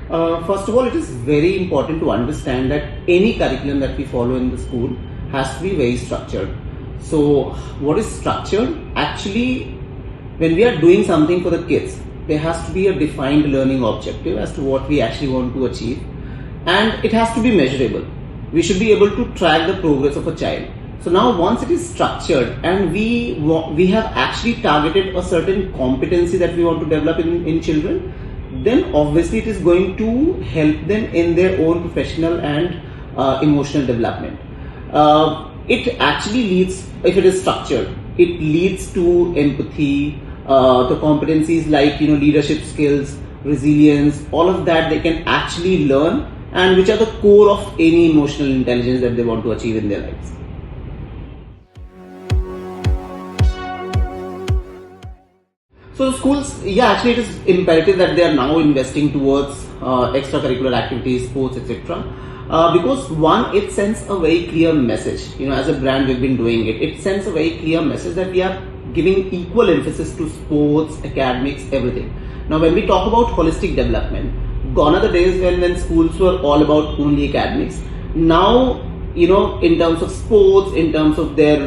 First of all, it is very important to understand that any curriculum that we follow in the school has to be very structured. So, what is structured? Actually, when we are doing something for the kids, there has to be a defined learning objective as to what we actually want to achieve, and it has to be measurable. We should be able to track the progress of a child. So now once it is structured and we have actually targeted a certain competency that we want to develop in children, then obviously it is going to help them in their own professional and emotional development. It actually leads, if it is structured, it leads to empathy, the competencies like leadership skills, resilience, all of that they can actually learn, and which are the core of any emotional intelligence that they want to achieve in their lives. So schools, actually it is imperative that they are now investing towards extracurricular activities, sports, etc. Because one, it sends a very clear message. As a brand, we've been doing it. It sends a very clear message that we are giving equal emphasis to sports, academics, everything. Now, when we talk about holistic development, gone are the days when schools were all about only academics. Now, in terms of sports, in terms of their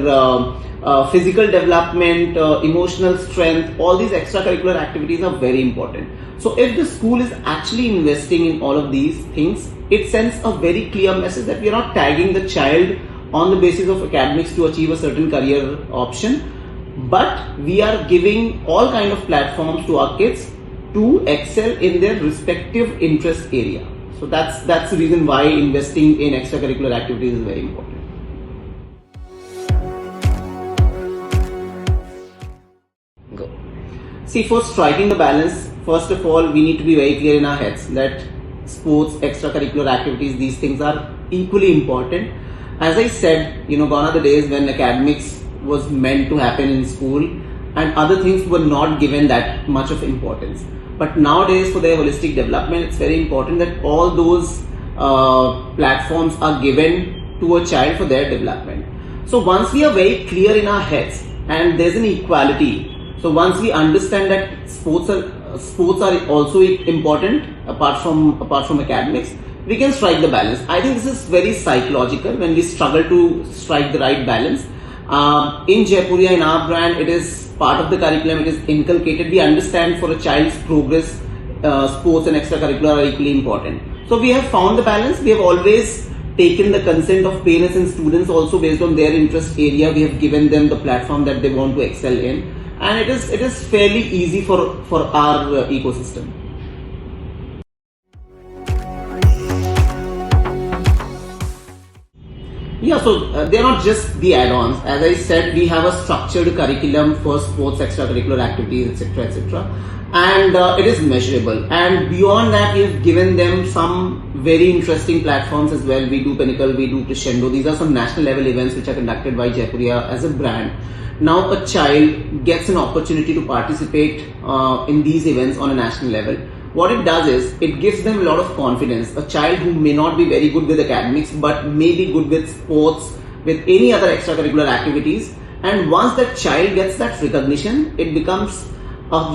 physical development, emotional strength, all these extracurricular activities are very important. So if the school is actually investing in all of these things, it sends a very clear message that we are not tagging the child on the basis of academics to achieve a certain career option, but we are giving all kind of platforms to our kids to excel in their respective interest area. So that's the reason why investing in extracurricular activities is very important. Go. See, for striking the balance, first of all, we need to be very clear in our heads that sports, extracurricular activities, these things are equally important. As I said, gone are the days when academics was meant to happen in school and other things were not given that much of importance. But nowadays, for their holistic development, it's very important that all those platforms are given to a child for their development. So once we are very clear in our heads and there's an equality, so once we understand that sports are also important apart from academics, we can strike the balance. I think this is very psychological when we struggle to strike the right balance. In Jaipuria, in our brand, it is part of the curriculum, it is inculcated. We understand for a child's progress, sports and extracurricular are equally important. So we have found the balance. We have always taken the consent of parents and students also based on their interest area. We have given them the platform that they want to excel in. And it is fairly easy for our ecosystem. So they're not just the add-ons. As I said, we have a structured curriculum for sports, extracurricular activities, etc. And it is measurable. And beyond that, we have given them some very interesting platforms as well. We do Pinnacle, we do Crescendo. These are some national level events which are conducted by Jaipuria as a brand. Now a child gets an opportunity to participate in these events on a national level. What it does is, it gives them a lot of confidence. A child who may not be very good with academics, but may be good with sports, with any other extracurricular activities. And once that child gets that recognition, it becomes a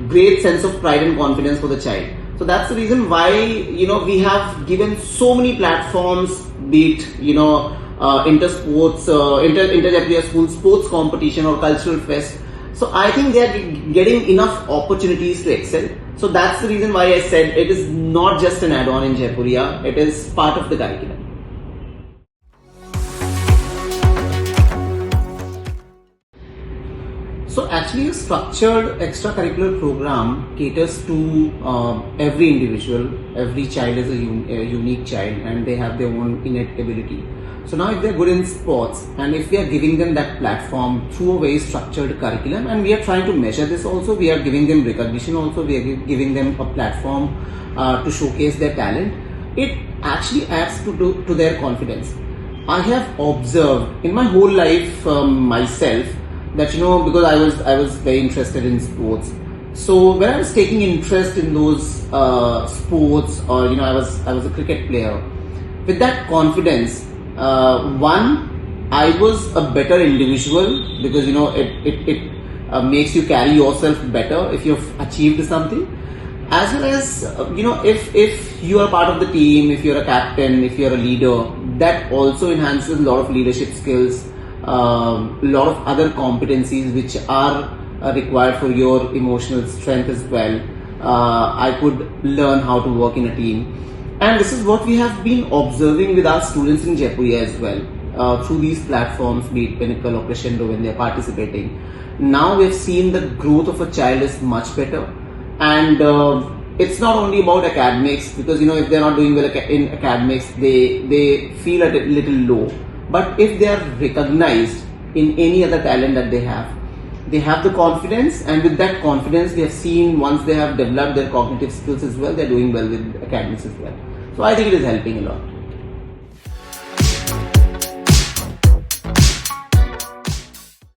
great sense of pride and confidence for the child. So that's the reason why, we have given so many platforms, be it, inter-sports, inter-Jaipuria school sports competition or cultural fest. So I think they are getting enough opportunities to excel. So that's the reason why I said it is not just an add-on in Jaipuria, it is part of the curriculum. So actually a structured extracurricular program caters to every individual. Every child is a unique child and they have their own innate ability. So now if they're good in sports and if we are giving them that platform through a very structured curriculum, and we are trying to measure this also, we are giving them recognition also, we are giving them a platform to showcase their talent, it actually adds to their confidence. I have observed in my whole life myself that because I was very interested in sports. So when I was taking interest in those sports, or I was a cricket player, with that confidence, one, I was a better individual because it makes you carry yourself better if you've achieved something. as well as if you are part of the team, if you're a captain, if you're a leader, that also enhances a lot of leadership skills, a lot of other competencies which are required for your emotional strength as well. I could learn how to work in a team, and this is what we have been observing with our students in Jaipuria as well, through these platforms, be it Pinnacle or Crescendo, when they are participating. Now we've seen the growth of a child is much better, and it's not only about academics, because if they're not doing well in academics, they feel a little low. But if they are recognized in any other talent that they have the confidence, and with that confidence, we have seen once they have developed their cognitive skills as well, they're doing well with academics as well. So I think it is helping a lot.